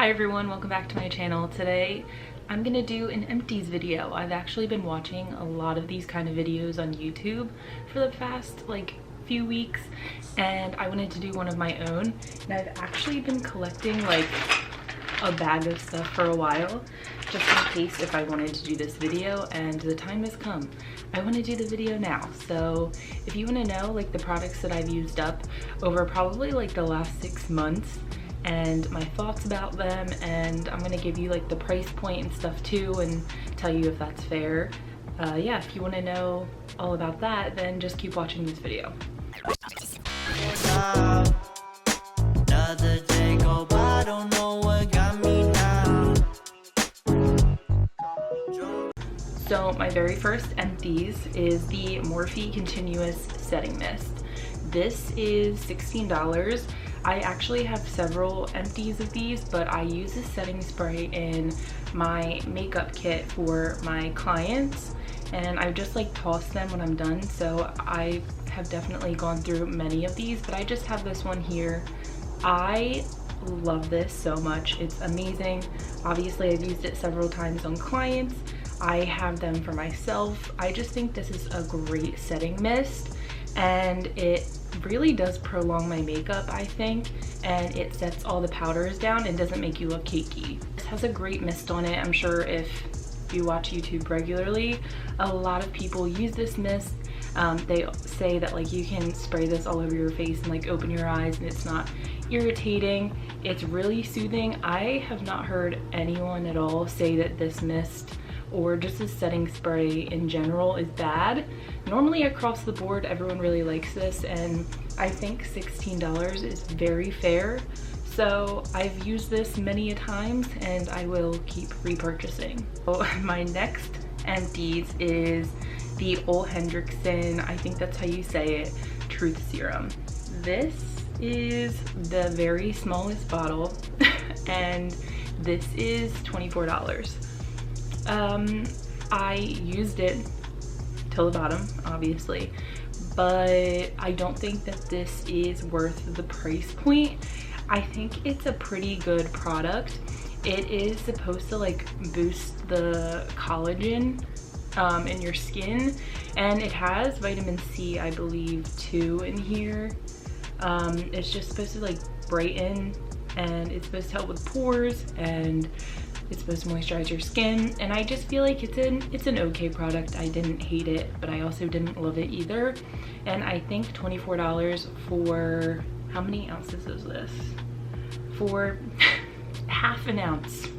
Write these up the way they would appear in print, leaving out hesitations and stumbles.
Hi everyone, welcome back to my channel. Today I'm gonna do an empties video. I've actually been watching a lot of these kind of videos on YouTube for the past few weeks, and I wanted to do one of my own. And I've actually been collecting a bag of stuff for a while, just in case if I wanted to do this video, and the time has come. I want to do the video now. So if you want to know the products that I've used up over probably the last 6 months and my thoughts about them, and I'm gonna give you the price point and stuff too, and tell you if that's fair. Yeah, if you want to know all about that, then just keep watching this video. So my very first empties is the Morphe Continuous Setting Mist. This is $16. I actually have several empties of these, but I use this setting spray in my makeup kit for my clients, and I just toss them when I'm done. So I have definitely gone through many of these, but I just have this one here. I love this so much. It's amazing. Obviously I've used it several times on clients. I have them for myself. I just think this is a great setting mist, and it really does prolong my makeup, I think, and it sets all the powders down and doesn't make you look cakey. This has a great mist on it. I'm sure if you watch YouTube regularly, a lot of people use this mist. They say that you can spray this all over your face and open your eyes and it's not irritating. It's really soothing. I have not heard anyone at all say that this mist or just a setting spray in general is bad. Normally across the board everyone really likes this, and I think $16 is very fair. So I've used this many a times and I will keep repurchasing. So my next empties is the Ole Henriksen, I think that's how you say it, Truth Serum. This is the very smallest bottle and this is $24. I used it till the bottom, obviously, but I don't think that this is worth the price point. I think it's a pretty good product. It is supposed to boost the collagen in your skin, and it has vitamin C, I believe, too in here. It's just supposed to brighten, and it's supposed to help with pores, and it's supposed to moisturize your skin, and I just feel like it's an okay product. I didn't hate it, but I also didn't love it either. And I think $24 for, how many ounces is this? For half an ounce.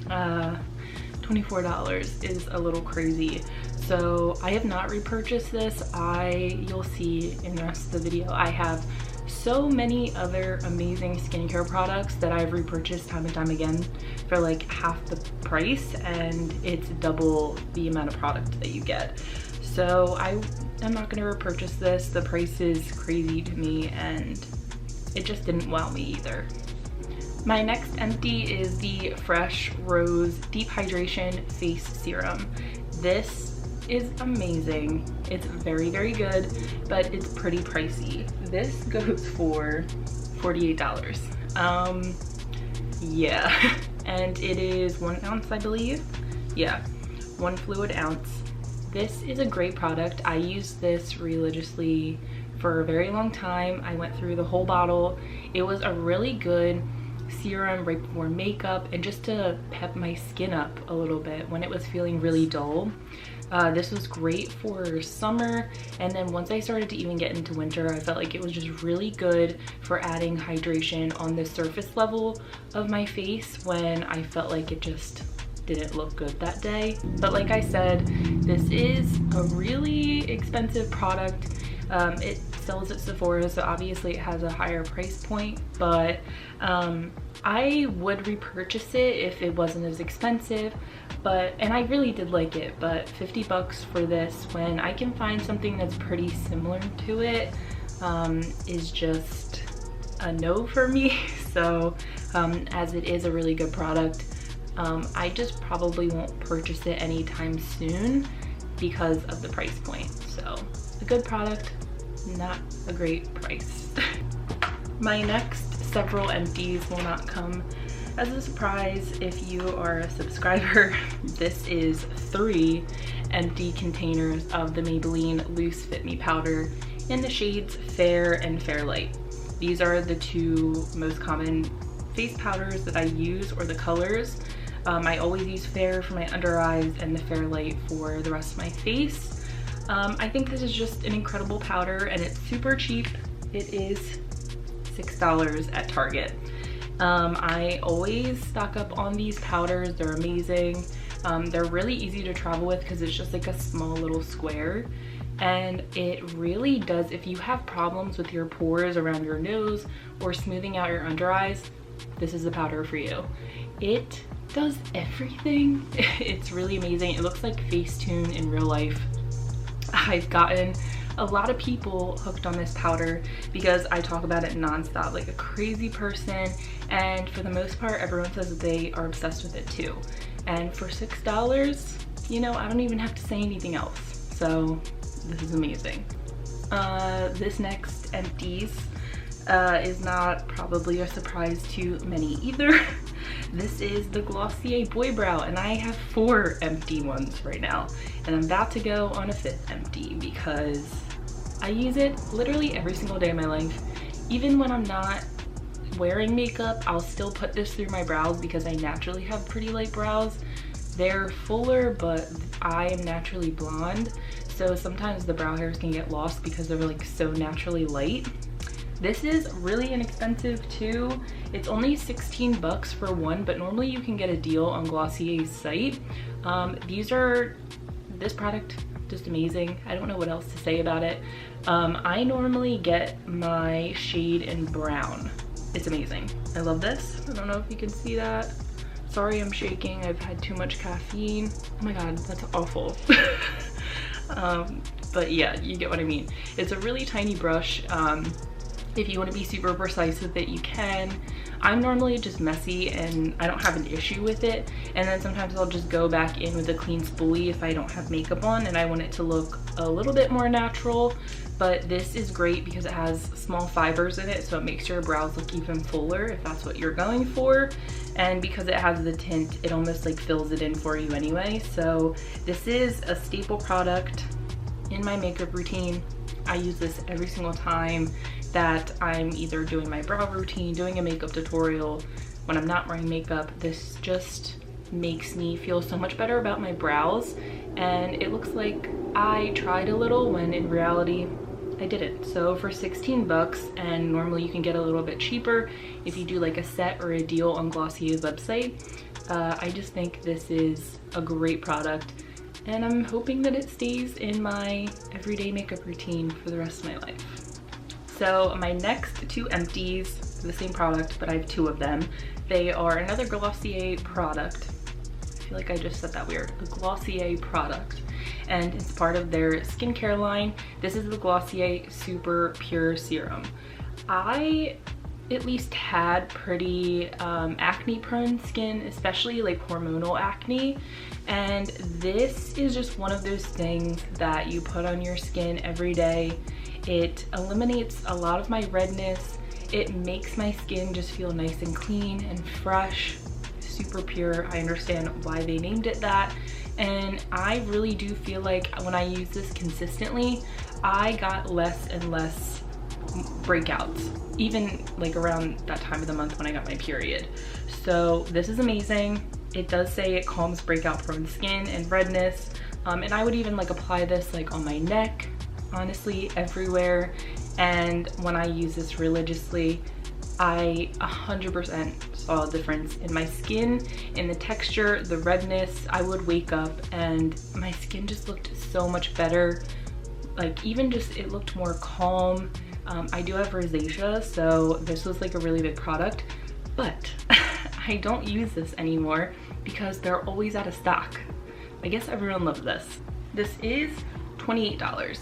$24 is a little crazy. So I have not repurchased this. You'll see in the rest of the video, I have so many other amazing skincare products that I've repurchased time and time again for half the price, and it's double the amount of product that you get. So I'm not gonna repurchase this. The price is crazy to me and it just didn't wow me either. My next empty is the Fresh Rose Deep Hydration Face Serum. This is amazing. It's very, very good, but it's pretty pricey. This goes for $48. Yeah, and it is 1 ounce, I believe. Yeah, 1 fluid ounce. This is a great product. I used this religiously for a very long time. I went through the whole bottle. It was a really good serum right before makeup and just to pep my skin up a little bit when it was feeling really dull. This was great for summer, and then once I started to even get into winter, I felt like it was just really good for adding hydration on the surface level of my face when I felt like it just didn't look good that day. But like I said, this is a really expensive product. It sells at Sephora, so obviously it has a higher price point, but I would repurchase it if it wasn't as expensive. And I really did like it, but 50 bucks for this when I can find something that's pretty similar to it is just a no for me. So as it is a really good product, I just probably won't purchase it anytime soon because of the price point. So a good product, not a great price. My next several empties will not come As a surprise, if you are a subscriber, this is 3 empty containers of the Maybelline Loose Fit Me powder in the shades Fair and Fair Light. These are the 2 most common face powders that I use, or the colors. I always use Fair for my under eyes and the Fair Light for the rest of my face. I think this is just an incredible powder, and it's super cheap. It is $6 at Target. I always stock up on these powders. They're amazing. They're really easy to travel with because it's just like a small little square, and it really does, if you have problems with your pores around your nose or smoothing out your under eyes, this is the powder for you. It does everything. It's really amazing. It looks like Facetune in real life. I've gotten a lot of people hooked on this powder because I talk about it nonstop like a crazy person, and for the most part everyone says that they are obsessed with it too. And for $6, you know, I don't even have to say anything else, so this is amazing. This next empties is not probably a surprise to many either. This is the Glossier Boy Brow, and I have 4 empty ones right now, and I'm about to go on a 5th empty because I use it literally every single day of my life. Even when I'm not wearing makeup, I'll still put this through my brows because I naturally have pretty light brows. They're fuller, but I am naturally blonde, so sometimes the brow hairs can get lost because they're like so naturally light. This is really inexpensive too. It's only 16 bucks for one, but normally you can get a deal on Glossier's site. This product, just amazing. I don't know what else to say about it. I normally get my shade in brown. It's amazing. I love this. I don't know if you can see that. Sorry, I'm shaking. I've had too much caffeine. Oh my God, that's awful. But yeah, you get what I mean. It's a really tiny brush. If you want to be super precise with it, you can. I'm normally just messy and I don't have an issue with it, and then sometimes I'll just go back in with a clean spoolie if I don't have makeup on and I want it to look a little bit more natural. But this is great because it has small fibers in it, so it makes your brows look even fuller if that's what you're going for. And because it has the tint, it almost like fills it in for you anyway. So this is a staple product in my makeup routine. I use this every single time that I'm either doing my brow routine, doing a makeup tutorial. When I'm not wearing makeup, this just makes me feel so much better about my brows, and it looks like I tried a little when in reality I didn't. So for 16 bucks, and normally you can get a little bit cheaper if you do like a set or a deal on Glossier's website, I just think this is a great product, and I'm hoping that it stays in my everyday makeup routine for the rest of my life. So my next 2 empties, the same product, but I have 2 of them. They are another Glossier product. I feel like I just said that weird. A Glossier product, and it's part of their skincare line. This is the Glossier Super Pure Serum. I at least had pretty acne prone skin, especially like hormonal acne, and this is just one of those things that you put on your skin every day. It eliminates a lot of my redness. It makes my skin just feel nice and clean and fresh, super pure. I understand why they named it that, and I really do feel like when I use this consistently, I got less and less breakouts, even like around that time of the month when I got my period. So this is amazing. It does say it calms breakout prone skin and redness, and I would even like apply this like on my neck, honestly everywhere. And when I use this religiously, I 100% saw a difference in my skin, in the texture, the redness. I would wake up and my skin just looked so much better. Like even just, it looked more calm. I do have rosacea, so this was like a really big product, but I don't use this anymore because they're always out of stock. I guess everyone loves this. This is $28.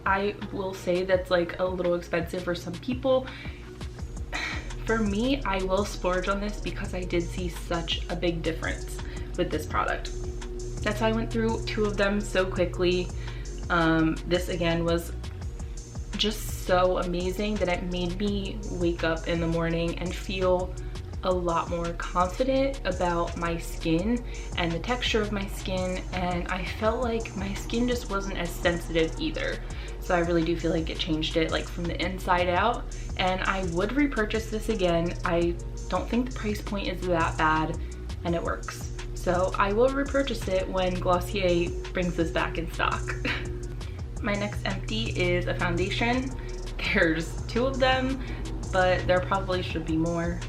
I will say that's like a little expensive for some people. For me, I will splurge on this because I did see such a big difference with this product. That's why I went through 2 of them so quickly. This again was just so amazing that it made me wake up in the morning and feel a lot more confident about my skin and the texture of my skin, and I felt like my skin just wasn't as sensitive either. So I really do feel like it changed it like from the inside out, and I would repurchase this again. I don't think the price point is that bad, and it works. So I will repurchase it when Glossier brings this back in stock. My next empty is a foundation. There's 2 of them, but there probably should be more.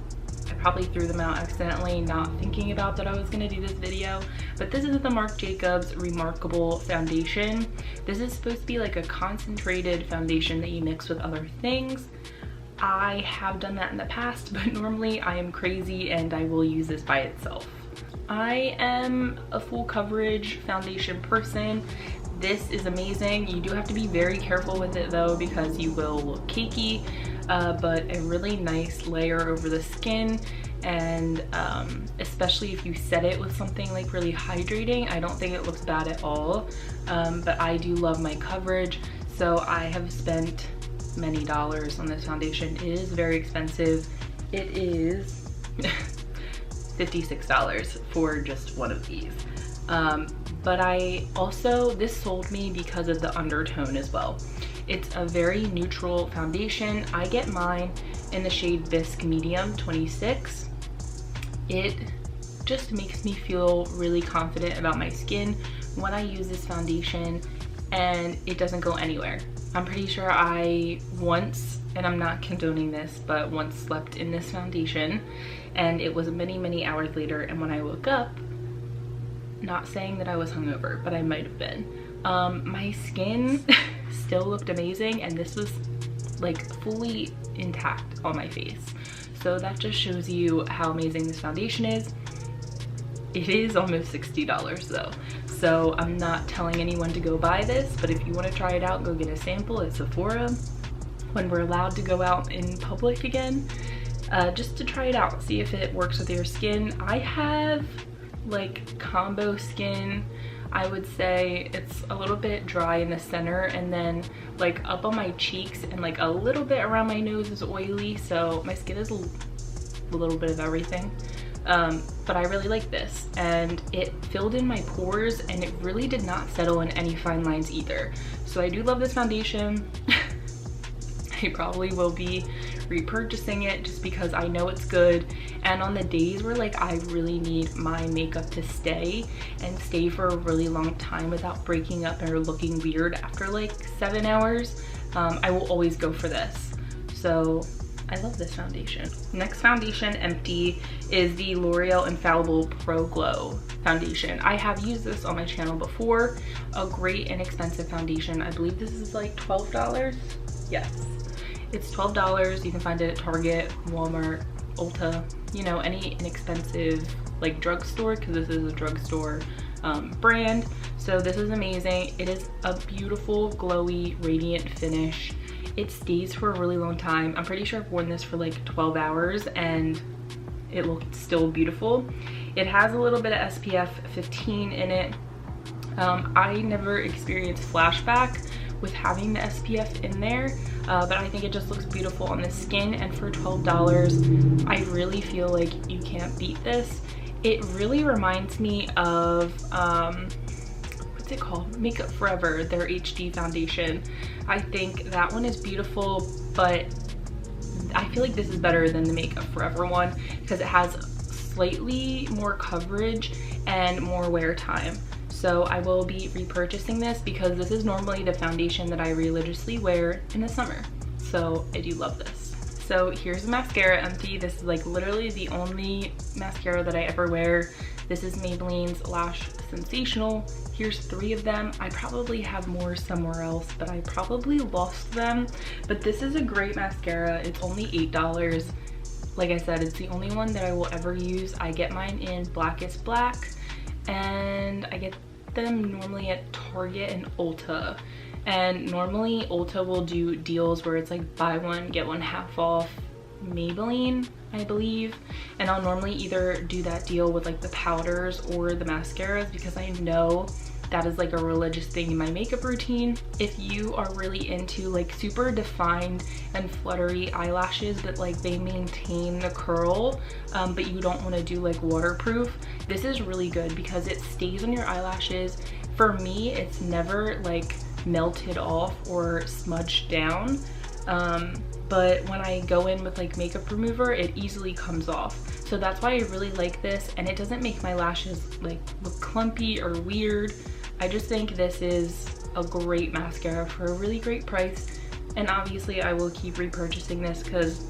I probably threw them out accidentally, not thinking about that I was gonna do this video. But this is the Marc Jacobs Remarkable Foundation. This is supposed to be like a concentrated foundation that you mix with other things. I have done that in the past, but normally I am crazy and I will use this by itself. I am a full coverage foundation person. This is amazing. You do have to be very careful with it though, because you will look cakey, but a really nice layer over the skin, and especially if you set it with something like really hydrating, I don't think it looks bad at all. But I do love my coverage, so I have spent many dollars on this foundation. It is very expensive. It is $56 for just one of these. But I also, this sold me because of the undertone as well. It's a very neutral foundation. I get mine in the shade Bisque Medium 26. It just makes me feel really confident about my skin when I use this foundation, and it doesn't go anywhere. I'm pretty sure I once, and I'm not condoning this, but once slept in this foundation, and it was many hours later, and when I woke up, not saying that I was hungover, but I might have been, my skin still looked amazing, and this was like fully intact on my face. So that just shows you how amazing this foundation is. It is almost $60 though, so I'm not telling anyone to go buy this, but if you want to try it out, go get a sample at Sephora when we're allowed to go out in public again, just to try it out, see if it works with your skin. I have like combo skin. I would say it's a little bit dry in the center, and then like up on my cheeks and like a little bit around my nose is oily, so my skin is a little bit of everything. But I really like this, and it filled in my pores, and it really did not settle in any fine lines either. So I do love this foundation. I probably will be repurchasing it just because I know it's good, and on the days where like I really need my makeup to stay and stay for a really long time without breaking up or looking weird after like 7 hours, I will always go for this. So I love this foundation. Next foundation empty is the L'Oreal Infallible Pro Glow foundation. I have used this on my channel before. A great inexpensive foundation. I believe this is like $12. Yes, it's $12. You can find it at Target, Walmart, Ulta, you know, any inexpensive like drugstore, because this is a drugstore brand. So this is amazing. It is a beautiful, glowy, radiant finish. It stays for a really long time. I'm pretty sure I've worn this for like 12 hours and it looked still beautiful. It has a little bit of SPF 15 in it. I never experienced flashback with having the SPF in there, but I think it just looks beautiful on the skin, and for $12, I really feel like you can't beat this. It really reminds me of, what's it called? Makeup Forever, their HD foundation. I think that one is beautiful, but I feel like this is better than the Makeup Forever one because it has slightly more coverage and more wear time. So I will be repurchasing this because this is normally the foundation that I religiously wear in the summer. So I do love this. So here's the mascara empty. This is like literally the only mascara that I ever wear. This is Maybelline's Lash Sensational. Here's 3 of them. I probably have more somewhere else, but I probably lost them. But this is a great mascara. It's only $8. Like I said, it's the only one that I will ever use. I get mine in Blackest Black, and I get them normally at Target and Ulta. And normally Ulta will do deals where it's like buy one, get one half off Maybelline, I believe. And I'll normally either do that deal with like the powders or the mascaras because I know that is like a religious thing in my makeup routine. If you are really into like super defined and fluttery eyelashes, but like they maintain the curl, but you don't want to do like waterproof, this is really good because it stays on your eyelashes. For me, it's never like melted off or smudged down, but when I go in with like makeup remover, it easily comes off. So that's why I really like this, and it doesn't make my lashes like look clumpy or weird. I just think this is a great mascara for a really great price, and obviously I will keep repurchasing this because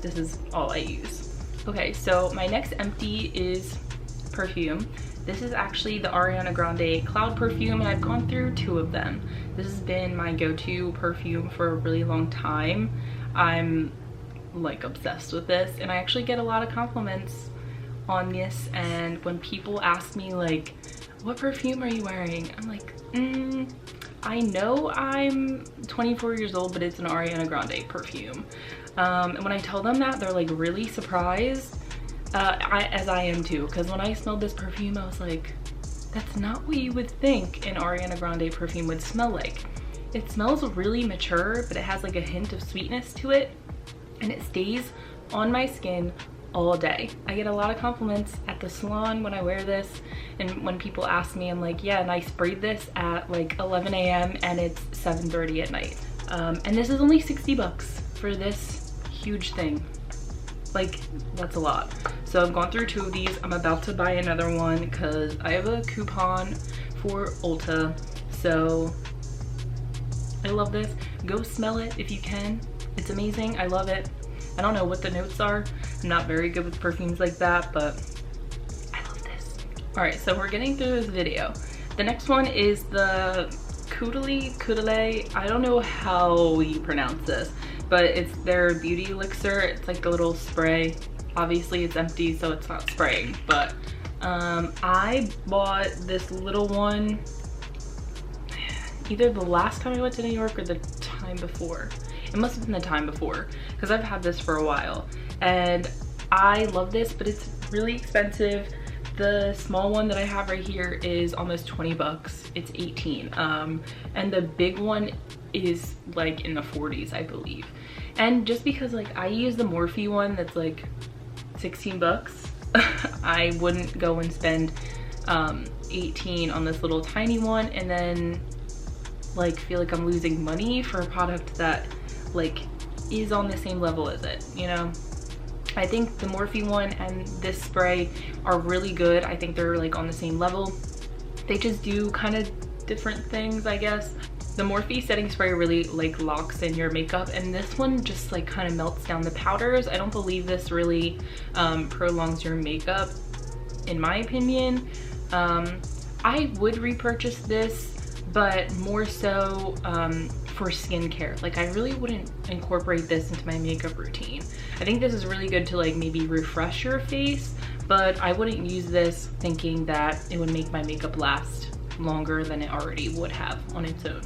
this is all I use. Okay, so my next empty is perfume. This is actually the Ariana Grande Cloud perfume, and I've gone through 2 of them. This has been my go-to perfume for a really long time. I'm like obsessed with this, and I actually get a lot of compliments on this, and when people ask me like, what perfume are you wearing? I'm like, I know I'm 24 years old, but it's an Ariana Grande perfume. And when I tell them that, they're like really surprised. As I am too, because when I smelled this perfume, I was like, that's not what you would think an Ariana Grande perfume would smell like. It smells really mature, but it has like a hint of sweetness to it, and it stays on my skin all day. I get a lot of compliments at the salon when I wear this, and when people ask me, I'm like, yeah, and I sprayed this at like 11 a.m. and it's 7:30 at night. And this is only 60 bucks for this huge thing. Like, that's a lot. So I've gone through 2 of these. I'm about to buy another one because I have a coupon for Ulta. So I love this. Go smell it if you can. It's amazing. I love it. I don't know what the notes are. I'm not very good with perfumes like that, but I love this. All right, so we're getting through this video. The next one is the Kudale. I don't know how you pronounce this, but it's their beauty elixir. It's like a little spray. Obviously it's empty, so it's not spraying, but I bought this little one either the last time I went to New York or the time before. It must have been the time before, because I've had this for a while, and I love this, but it's really expensive. The small one that I have right here is almost 20 bucks. It's 18. And the big one is like in the 40s, I believe. And just because like I use the Morphe one that's like 16 bucks, I wouldn't go and spend 18 on this little tiny one and then like feel like I'm losing money for a product that like is on the same level as it, you know? I think the Morphe one and this spray are really good. I think they're like on the same level. They just do kind of different things, I guess. The Morphe setting spray really like locks in your makeup, and this one just like kind of melts down the powders. I don't believe this really prolongs your makeup, in my opinion. I would repurchase this, but more so for skincare. Like I really wouldn't incorporate this into my makeup routine. I think this is really good to like maybe refresh your face, but I wouldn't use this thinking that it would make my makeup last longer than it already would have on its own.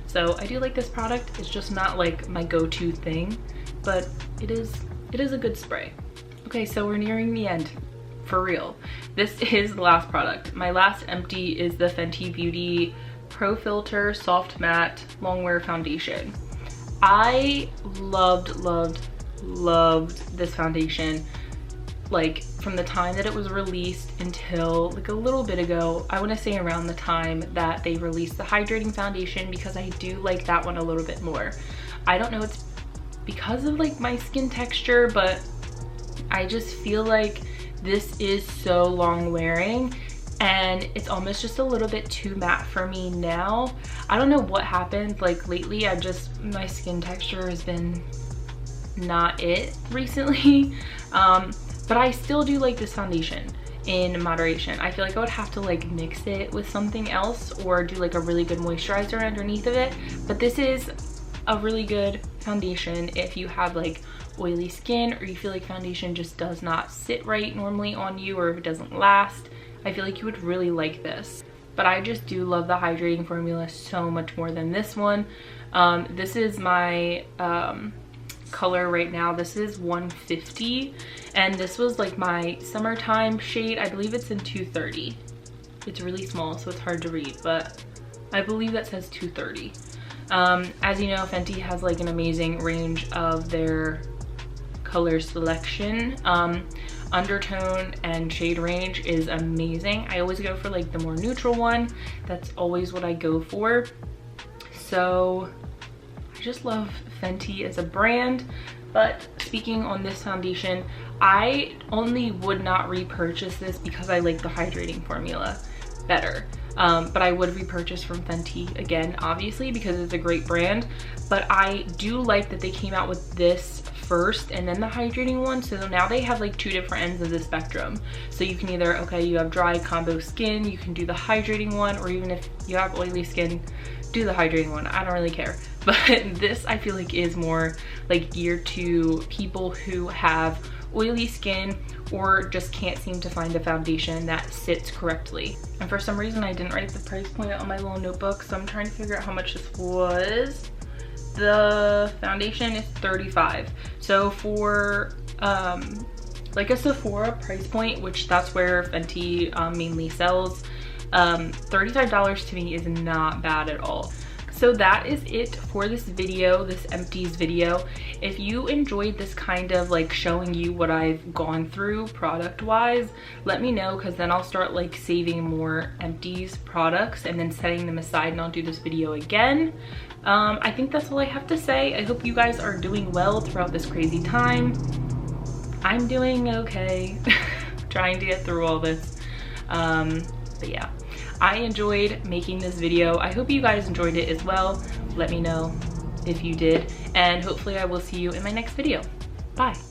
So I do like this product. It's just not like my go-to thing, but it is a good spray. Okay, so we're nearing the end, for real. This is the last product. My last empty is the Fenty Beauty Pro Filter Soft Matte Longwear Foundation. I loved this foundation, like from the time that it was released until like a little bit ago. I want to say around the time that they released the hydrating foundation, because I do like that one a little bit more. I don't know, it's because of like my skin texture, but I just feel like this is so long wearing and it's almost just a little bit too matte for me now. I don't know what happened, like lately my skin texture has been not it recently. But I still do like this foundation in moderation. I feel like I would have to like mix it with something else or do like a really good moisturizer underneath of it. But this is a really good foundation if you have like oily skin, or you feel like foundation just does not sit right normally on you, or if it doesn't last. I feel like you would really like this. But I just do love the hydrating formula so much more than this one. This is my color right now. This is 150, and this was like my summertime shade. I believe it's in 230. It's really small, so it's hard to read, but I believe that says 230. As you know, Fenty has like an amazing range of their color selection. Undertone and shade range is amazing. I always go for like the more neutral one. That's always what I go for. So I just love Fenty as a brand. But speaking on this foundation, I only would not repurchase this because I like the hydrating formula better. But I would repurchase from Fenty again, obviously, because it's a great brand. But I do like that they came out with this first and then the hydrating one. So now they have like 2 different ends of the spectrum. So you can either, okay, you have dry combo skin, you can do the hydrating one, or even if you have oily skin, do the hydrating one. I don't really care. But this I feel like is more like geared to people who have oily skin or just can't seem to find a foundation that sits correctly. And for some reason I didn't write the price point on my little notebook, so I'm trying to figure out how much this was. The foundation is $35. So for like a Sephora price point, which that's where Fenty mainly sells, $35 to me is not bad at all. So that is it for this video, this empties video. If you enjoyed this kind of like showing you what I've gone through product wise, let me know, because then I'll start like saving more empties products and then setting them aside, and I'll do this video again. I think that's all I have to say. I hope you guys are doing well throughout this crazy time. I'm doing okay. Trying to get through all this. But yeah, I enjoyed making this video. I hope you guys enjoyed it as well. Let me know if you did, and hopefully I will see you in my next video. Bye.